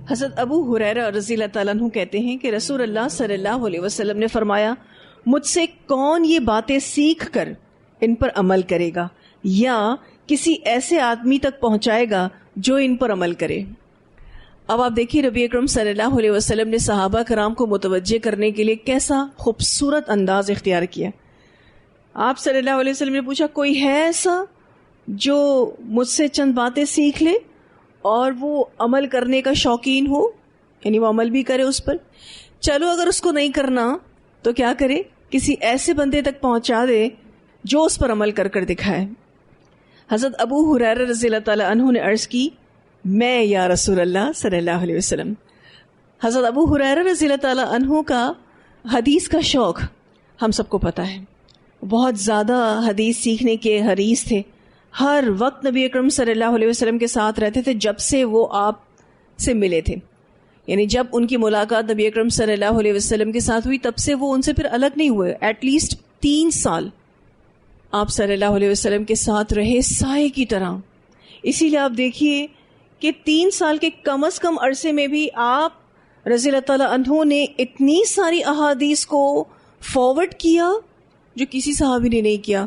حضرت ابو ہریرہ رضی اللہ تعالیٰ عنہ کہتے ہیں کہ رسول اللہ صلی اللہ علیہ وسلم نے فرمایا، مجھ سے کون یہ باتیں سیکھ کر ان پر عمل کرے گا یا کسی ایسے آدمی تک پہنچائے گا جو ان پر عمل کرے۔ اب آپ دیکھیے نبی اکرم صلی اللہ علیہ وسلم نے صحابہ کرام کو متوجہ کرنے کے لیے کیسا خوبصورت انداز اختیار کیا۔ آپ صلی اللہ علیہ وسلم نے پوچھا، کوئی ہے ایسا جو مجھ سے چند باتیں سیکھ لے اور وہ عمل کرنے کا شوقین ہو، یعنی وہ عمل بھی کرے اس پر؟ چلو اگر اس کو نہیں کرنا تو کیا کرے، کسی ایسے بندے تک پہنچا دے جو اس پر عمل کر کر دکھائے۔ حضرت ابو ہریرہ رضی اللہ تعالیٰ عنہ نے عرض کی، میں یا رسول اللہ صلی اللہ علیہ وسلم۔ حضرت ابو ہریرہ رضی اللہ تعالیٰ عنہ کا حدیث کا شوق ہم سب کو پتہ ہے، بہت زیادہ حدیث سیکھنے کے حریص تھے، ہر وقت نبی اکرم صلی اللہ علیہ وسلم کے ساتھ رہتے تھے جب سے وہ آپ سے ملے تھے، یعنی جب ان کی ملاقات نبی اکرم صلی اللہ علیہ وسلم کے ساتھ ہوئی تب سے وہ ان سے پھر الگ نہیں ہوئے، ایٹ لیسٹ 3 سال آپ صلی اللہ علیہ وسلم کے ساتھ رہے سائے کی طرح۔ اسی لیے آپ دیکھیے کہ 3 سال کے کم از کم عرصے میں بھی آپ رضی اللہ تعالیٰ عنہ نے اتنی ساری احادیث کو فارورڈ کیا جو کسی صحابی نے نہیں کیا،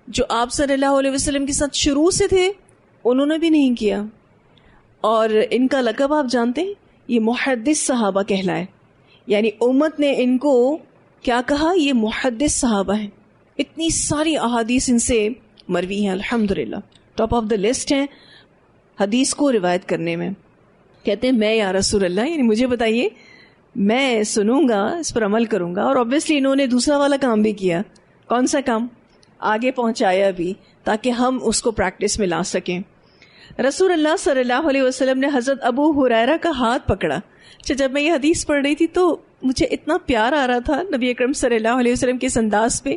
جو آپ صلی اللہ علیہ وسلم کے ساتھ شروع سے تھے انہوں نے بھی نہیں کیا۔ اور ان کا لقب آپ جانتے ہیں، یہ محدث صحابہ کہلائے، یعنی امت نے ان کو کیا کہا، یہ محدث صحابہ ہیں، اتنی ساری احادیث ان سے مروی ہیں، الحمدللہ ٹاپ آف دا لسٹ ہیں حدیث کو روایت کرنے میں۔ کہتے ہیں میں یا رسول اللہ، یعنی مجھے بتائیے، میں سنوں گا، اس پر عمل کروں گا۔ اور obviously انہوں نے دوسرا والا کام بھی کیا، کون سا کام؟ آگے پہنچایا بھی تاکہ ہم اس کو پریکٹس میں لا سکیں۔ رسول اللہ صلی اللہ علیہ وسلم نے حضرت ابو ہریرہ کا ہاتھ پکڑا۔ اچھا، جب میں یہ حدیث پڑھ رہی تھی تو مجھے اتنا پیار آ رہا تھا نبی اکرم صلی اللہ علیہ وسلم کے اس انداز پہ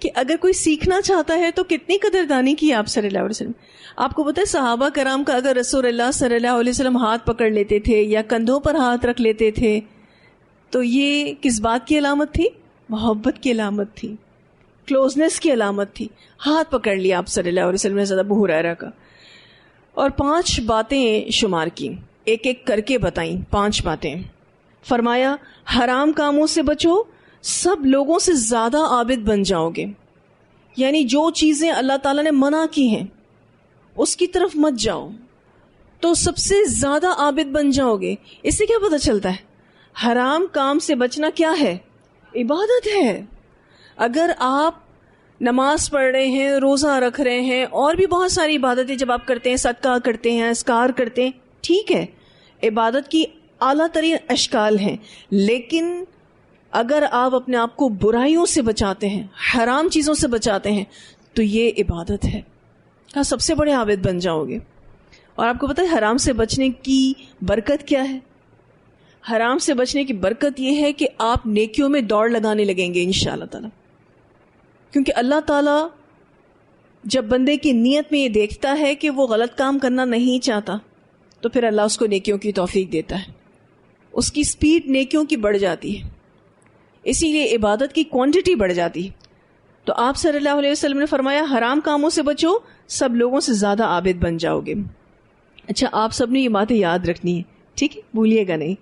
کہ اگر کوئی سیکھنا چاہتا ہے تو کتنی قدردانی کی آپ صلی اللہ علیہ وسلم۔ آپ کو پتہ ہے صحابہ کرام کا اگر رسول اللہ صلی اللہ علیہ وسلم ہاتھ پکڑ لیتے تھے یا کندھوں پر ہاتھ رکھ لیتے تھے تو یہ کس بات کی علامت تھی؟ محبت کی علامت تھی، کلوزنس کی علامت تھی۔ ہاتھ پکڑ لیا آپ صلی اللہ علیہ وسلم نے حضرت ابو ہریرہ کا، اور 5 باتیں شمار کی، ایک ایک کر کے بتائیں 5 باتیں۔ فرمایا، حرام کاموں سے بچو، سب لوگوں سے زیادہ عابد بن جاؤ گے، یعنی جو چیزیں اللہ تعالیٰ نے منع کی ہیں اس کی طرف مت جاؤ تو سب سے زیادہ عابد بن جاؤ گے۔ اس سے کیا پتہ چلتا ہے؟ حرام کام سے بچنا کیا ہے؟ عبادت ہے۔ اگر آپ نماز پڑھ رہے ہیں، روزہ رکھ رہے ہیں، اور بھی بہت ساری عبادتیں جب آپ کرتے ہیں، صدقہ کرتے ہیں، اذکار کرتے ہیں، ٹھیک ہے، عبادت کی اعلیٰ ترین اشکال ہیں، لیکن اگر آپ اپنے آپ کو برائیوں سے بچاتے ہیں، حرام چیزوں سے بچاتے ہیں تو یہ عبادت ہے، آپ سب سے بڑے عابد بن جاؤ گے۔ اور آپ کو پتہ ہے حرام سے بچنے کی برکت کیا ہے؟ حرام سے بچنے کی برکت یہ ہے کہ آپ نیکیوں میں دوڑ لگانے لگیں گے انشاءاللہ تعالی، کیونکہ اللہ تعالیٰ جب بندے کی نیت میں یہ دیکھتا ہے کہ وہ غلط کام کرنا نہیں چاہتا تو پھر اللہ اس کو نیکیوں کی توفیق دیتا ہے، اس کی سپیڈ نیکیوں کی بڑھ جاتی ہے، اسی لیے عبادت کی کوانٹٹی بڑھ جاتی ہے۔ تو آپ صلی اللہ علیہ وسلم نے فرمایا، حرام کاموں سے بچو، سب لوگوں سے زیادہ عابد بن جاؤ گے۔ اچھا، آپ سب نے یہ باتیں یاد رکھنی ہے، ٹھیک ہے، بھولیے گا نہیں۔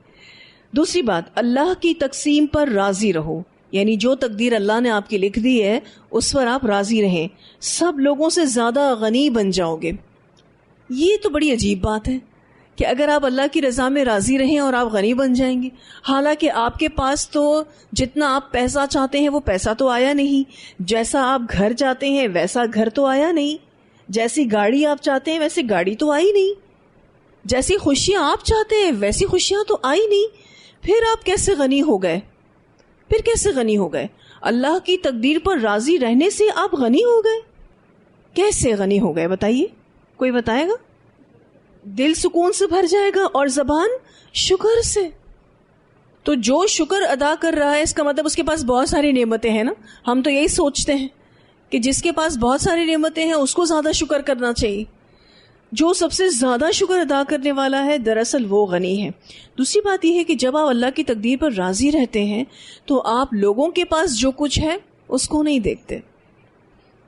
دوسری بات، اللہ کی تقسیم پر راضی رہو، یعنی جو تقدیر اللہ نے آپ کی لکھ دی ہے اس پر آپ راضی رہیں، سب لوگوں سے زیادہ غنی بن جاؤ گے۔ یہ تو بڑی عجیب بات ہے کہ اگر آپ اللہ کی رضا میں راضی رہیں اور آپ غنی بن جائیں گے، حالانکہ آپ کے پاس تو جتنا آپ پیسہ چاہتے ہیں وہ پیسہ تو آیا نہیں، جیسا آپ گھر چاہتے ہیں ویسا گھر تو آیا نہیں، جیسی گاڑی آپ چاہتے ہیں ویسی گاڑی تو آئی نہیں، جیسی خوشیاں آپ چاہتے ہیں ویسی خوشیاں تو آئی نہیں، پھر آپ کیسے غنی ہو گئے؟ پھر کیسے غنی ہو گئے؟ اللہ کی تقدیر پر راضی رہنے سے آپ غنی ہو گئے؟ کیسے غنی ہو گئے بتائیے؟ کوئی بتائے گا؟ دل سکون سے بھر جائے گا اور زبان شکر سے۔ تو جو شکر ادا کر رہا ہے اس کا مطلب اس کے پاس بہت ساری نعمتیں ہیں نا۔ ہم تو یہی سوچتے ہیں کہ جس کے پاس بہت ساری نعمتیں ہیں اس کو زیادہ شکر کرنا چاہیے۔ جو سب سے زیادہ شکر ادا کرنے والا ہے دراصل وہ غنی ہے۔ دوسری بات یہ ہے کہ جب آپ اللہ کی تقدیر پر راضی رہتے ہیں تو آپ لوگوں کے پاس جو کچھ ہے اس کو نہیں دیکھتے،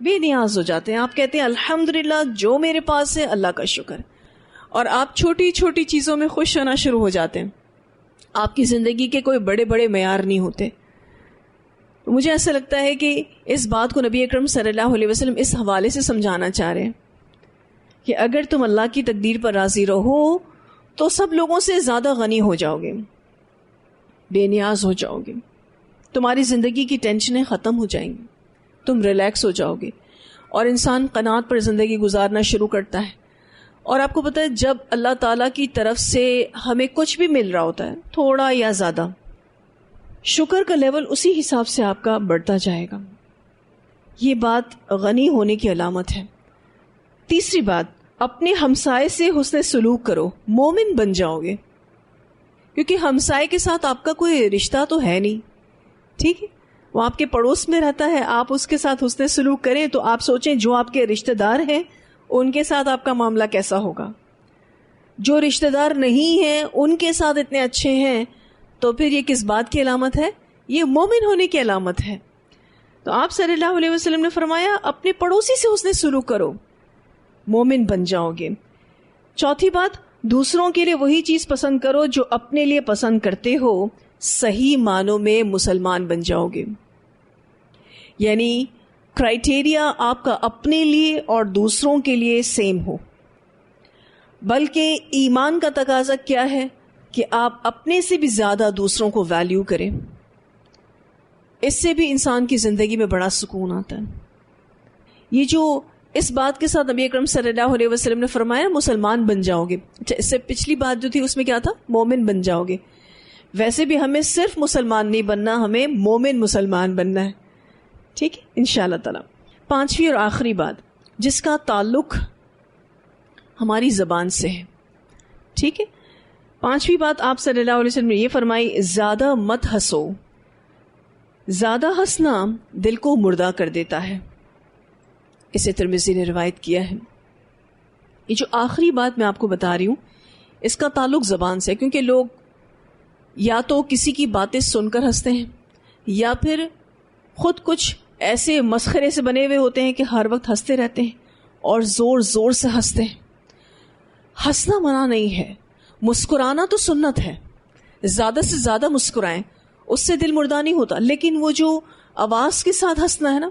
بے نیاز ہو جاتے ہیں۔ آپ کہتے ہیں الحمدللہ جو میرے پاس ہے اللہ کا شکر، اور آپ چھوٹی چھوٹی چیزوں میں خوش ہونا شروع ہو جاتے ہیں. آپ کی زندگی کے کوئی بڑے بڑے معیار نہیں ہوتے. مجھے ایسا لگتا ہے کہ اس بات کو نبی اکرم صلی اللہ علیہ وسلم اس حوالے سے سمجھانا چاہ رہے ہیں کہ اگر تم اللہ کی تقدیر پر راضی رہو تو سب لوگوں سے زیادہ غنی ہو جاؤ گے, بے نیاز ہو جاؤ گے, تمہاری زندگی کی ٹینشنیں ختم ہو جائیں گی, تم ریلیکس ہو جاؤ گے, اور انسان قناعت پر زندگی گزارنا شروع کرتا ہے. اور آپ کو پتہ ہے جب اللہ تعالیٰ کی طرف سے ہمیں کچھ بھی مل رہا ہوتا ہے, تھوڑا یا زیادہ, شکر کا لیول اسی حساب سے آپ کا بڑھتا جائے گا. یہ بات غنی ہونے کی علامت ہے. تیسری بات, اپنے ہمسائے سے حسن سلوک کرو, مومن بن جاؤ گے. کیونکہ ہمسائے کے ساتھ آپ کا کوئی رشتہ تو ہے نہیں, ٹھیک ہے, وہ آپ کے پڑوس میں رہتا ہے, آپ اس کے ساتھ حسن سلوک کریں تو آپ سوچیں جو آپ کے رشتہ دار ہیں ان کے ساتھ آپ کا معاملہ کیسا ہوگا. جو رشتہ دار نہیں ہیں ان کے ساتھ اتنے اچھے ہیں تو پھر یہ کس بات کی علامت ہے؟ یہ مومن ہونے کی علامت ہے. تو آپ صلی اللہ علیہ وسلم نے فرمایا اپنے پڑوسی سے حسن سلوک کرو, مومن بن جاؤ گے. چوتھی بات, دوسروں کے لیے وہی چیز پسند کرو جو اپنے لیے پسند کرتے ہو, صحیح معنوں میں مسلمان بن جاؤ گے. یعنی کرائٹیریا آپ کا اپنے لیے اور دوسروں کے لیے سیم ہو. بلکہ ایمان کا تقاضا کیا ہے کہ آپ اپنے سے بھی زیادہ دوسروں کو ویلیو کریں. اس سے بھی انسان کی زندگی میں بڑا سکون آتا ہے. یہ جو اس بات کے ساتھ نبی اکرم صلی اللہ علیہ وسلم نے فرمایا مسلمان بن جاؤ گے, اس سے پچھلی بات جو تھی اس میں کیا تھا؟ مومن بن جاؤ گے. ویسے بھی ہمیں صرف مسلمان نہیں بننا, ہمیں مومن مسلمان بننا ہے, ٹھیک ہے انشاءاللہ تعالی. پانچویں اور آخری بات جس کا تعلق ہماری زبان سے ہے, ٹھیک ہے. پانچویں بات آپ صلی اللہ علیہ وسلم نے یہ فرمائی, زیادہ مت ہنسو. زیادہ ہنسنا دل کو مردہ کر دیتا ہے, اسے ترمذی نے روایت کیا ہے. یہ جو آخری بات میں آپ کو بتا رہی ہوں اس کا تعلق زبان سے, کیونکہ لوگ یا تو کسی کی باتیں سن کر ہنستے ہیں یا پھر خود کچھ ایسے مسخرے سے بنے ہوئے ہوتے ہیں کہ ہر وقت ہنستے رہتے ہیں اور زور زور سے ہنستے ہیں. ہنسنا منع نہیں ہے, مسکرانا تو سنت ہے, زیادہ سے زیادہ مسکرائیں, اس سے دل مردہ نہیں ہوتا. لیکن وہ جو آواز کے ساتھ ہنسنا ہے نا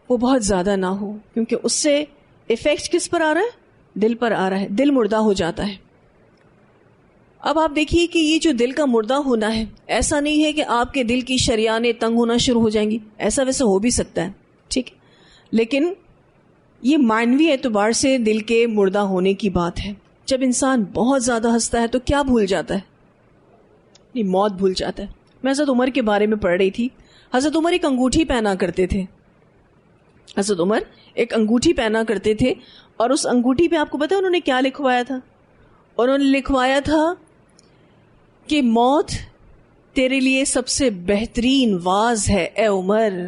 وہ بہت زیادہ نہ ہو, کیونکہ اس سے ایفیکٹ کس پر آ رہا ہے؟ دل پر آ رہا ہے, دل مردہ ہو جاتا ہے. اب آپ دیکھیے کہ یہ جو دل کا مردہ ہونا ہے, ایسا نہیں ہے کہ آپ کے دل کی شریانیں تنگ ہونا شروع ہو جائیں گی, ایسا ویسا ہو بھی سکتا ہے, ٹھیک ہے, لیکن یہ معنوی اعتبار سے دل کے مردہ ہونے کی بات ہے. جب انسان بہت زیادہ ہنستا ہے تو کیا بھول جاتا ہے؟ یہ موت بھول جاتا ہے. میں حضرت عمر کے بارے میں پڑھ رہی تھی. حضرت عمر ایک انگوٹھی پہنا کرتے تھے. حضرت عمر ایک انگوٹھی پہنا کرتے تھے, اور اس انگوٹھی پہ آپ کو پتا ہے انہوں نے کیا لکھوایا تھا؟ انہوں نے لکھوایا تھا کہ موت تیرے لیے سب سے بہترین واز ہے اے عمر.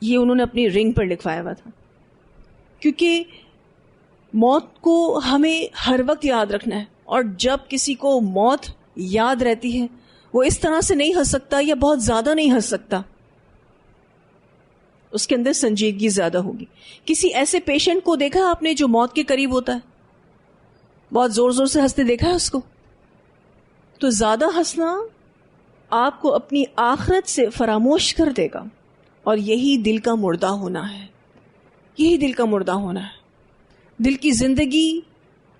یہ انہوں نے اپنی رنگ پر لکھوایا ہوا تھا, کیونکہ موت کو ہمیں ہر وقت یاد رکھنا ہے. اور جب کسی کو موت یاد رہتی ہے وہ اس طرح سے نہیں ہنس سکتا یا بہت زیادہ نہیں ہنس سکتا, اس کے اندر سنجیدگی زیادہ ہوگی. کسی ایسے پیشنٹ کو دیکھا ہے آپ نے جو موت کے قریب ہوتا ہے, بہت زور زور سے ہنستے دیکھا ہے اس کو؟ تو زیادہ ہنسنا آپ کو اپنی آخرت سے فراموش کر دے گا, اور یہی دل کا مردہ ہونا ہے, یہی دل کا مردہ ہونا ہے. دل کی زندگی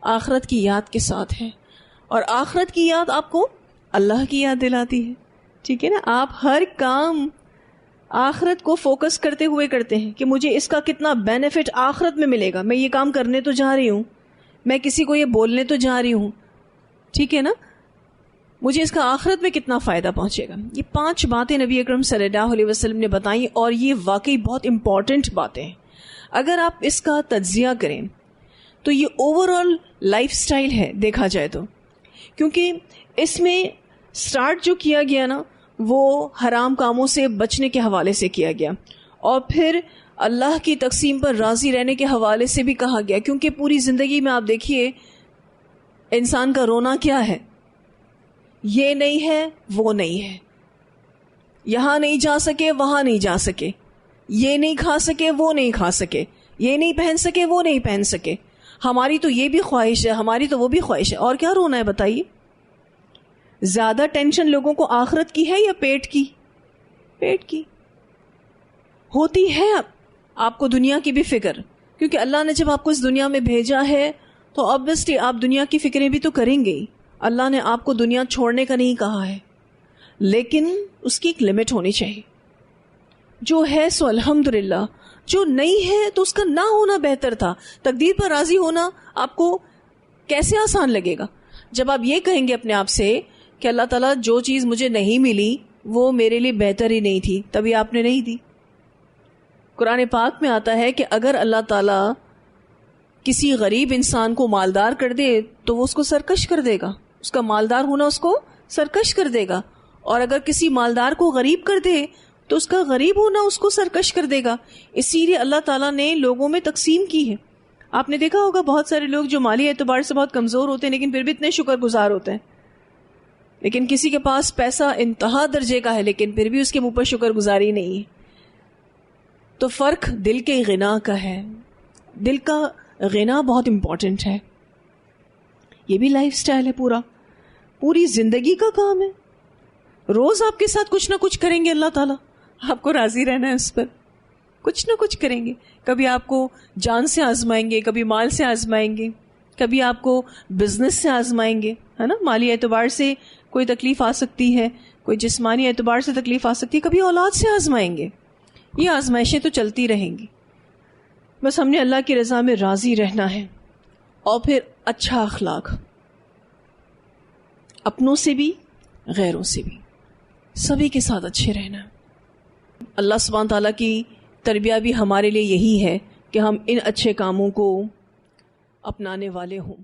آخرت کی یاد کے ساتھ ہے, اور آخرت کی یاد آپ کو اللہ کی یاد دلاتی ہے, ٹھیک ہے نا. آپ ہر کام آخرت کو فوکس کرتے ہوئے کرتے ہیں کہ مجھے اس کا کتنا بینیفٹ آخرت میں ملے گا, میں یہ کام کرنے تو جا رہی ہوں, میں کسی کو یہ بولنے تو جا رہی ہوں, ٹھیک ہے نا, مجھے اس کا آخرت میں کتنا فائدہ پہنچے گا. یہ 5 باتیں نبی اکرم صلی اللہ علیہ وسلم نے بتائیں, اور یہ واقعی بہت امپورٹنٹ باتیں ہیں. اگر آپ اس کا تجزیہ کریں تو یہ اوور آل لائف سٹائل ہے دیکھا جائے تو, کیونکہ اس میں سٹارٹ جو کیا گیا نا وہ حرام کاموں سے بچنے کے حوالے سے کیا گیا, اور پھر اللہ کی تقسیم پر راضی رہنے کے حوالے سے بھی کہا گیا. کیونکہ پوری زندگی میں آپ دیکھیے انسان کا رونا کیا ہے, یہ نہیں ہے وہ نہیں ہے, یہاں نہیں جا سکے وہاں نہیں جا سکے, یہ نہیں کھا سکے وہ نہیں کھا سکے, یہ نہیں پہن سکے وہ نہیں پہن سکے. ہماری تو یہ بھی خواہش ہے, ہماری تو وہ بھی خواہش ہے, اور کیا رونا ہے بتائیے؟ زیادہ ٹینشن لوگوں کو آخرت کی ہے یا پیٹ کی؟ پیٹ کی ہوتی ہے. اب آپ کو دنیا کی بھی فکر, کیونکہ اللہ نے جب آپ کو اس دنیا میں بھیجا ہے تو obviously آپ دنیا کی فکریں بھی تو کریں گے. اللہ نے آپ کو دنیا چھوڑنے کا نہیں کہا ہے, لیکن اس کی ایک لمٹ ہونی چاہیے. جو ہے سو الحمدللہ, جو نہیں ہے تو اس کا نہ ہونا بہتر تھا. تقدیر پر راضی ہونا آپ کو کیسے آسان لگے گا جب آپ یہ کہیں گے اپنے آپ سے کہ اللہ تعالیٰ جو چیز مجھے نہیں ملی وہ میرے لیے بہتر ہی نہیں تھی, تبھی آپ نے نہیں دی. قرآن پاک میں آتا ہے کہ اگر اللہ تعالیٰ کسی غریب انسان کو مالدار کر دے تو وہ اس کو سرکش کر دے گا, اس کا مالدار ہونا اس کو سرکش کر دے گا, اور اگر کسی مالدار کو غریب کر دے تو اس کا غریب ہونا اس کو سرکش کر دے گا. اسی لیے اللہ تعالیٰ نے لوگوں میں تقسیم کی ہے. آپ نے دیکھا ہوگا بہت سارے لوگ جو مالی اعتبار سے بہت کمزور ہوتے ہیں لیکن پھر بھی اتنے شکر گزار ہوتے ہیں, لیکن کسی کے پاس پیسہ انتہا درجے کا ہے لیکن پھر بھی اس کے منہ پر شکر گزاری نہیں ہے. تو فرق دل کے غنا کا ہے. دل کا غنا بہت امپورٹنٹ ہے. یہ بھی لائف سٹائل ہے, پوری زندگی کا کام ہے. روز آپ کے ساتھ کچھ نہ کچھ کریں گے, اللہ تعالیٰ آپ کو راضی رہنا ہے اس پر, کچھ نہ کچھ کریں گے. کبھی آپ کو جان سے آزمائیں گے, کبھی مال سے آزمائیں گے, کبھی آپ کو بزنس سے آزمائیں گے, ہے نا. مالی اعتبار سے کوئی تکلیف آ سکتی ہے, کوئی جسمانی اعتبار سے تکلیف آ سکتی ہے, کبھی اولاد سے آزمائیں گے. یہ آزمائشیں تو چلتی رہیں گی. بس ہم نے اللہ کی رضا میں راضی رہنا ہے, اور پھر اچھا اخلاق, اپنوں سے بھی غیروں سے بھی, سبھی کے ساتھ اچھے رہنا. اللہ سبحانہ تعالیٰ کی تربیہ بھی ہمارے لیے یہی ہے کہ ہم ان اچھے کاموں کو اپنانے والے ہوں.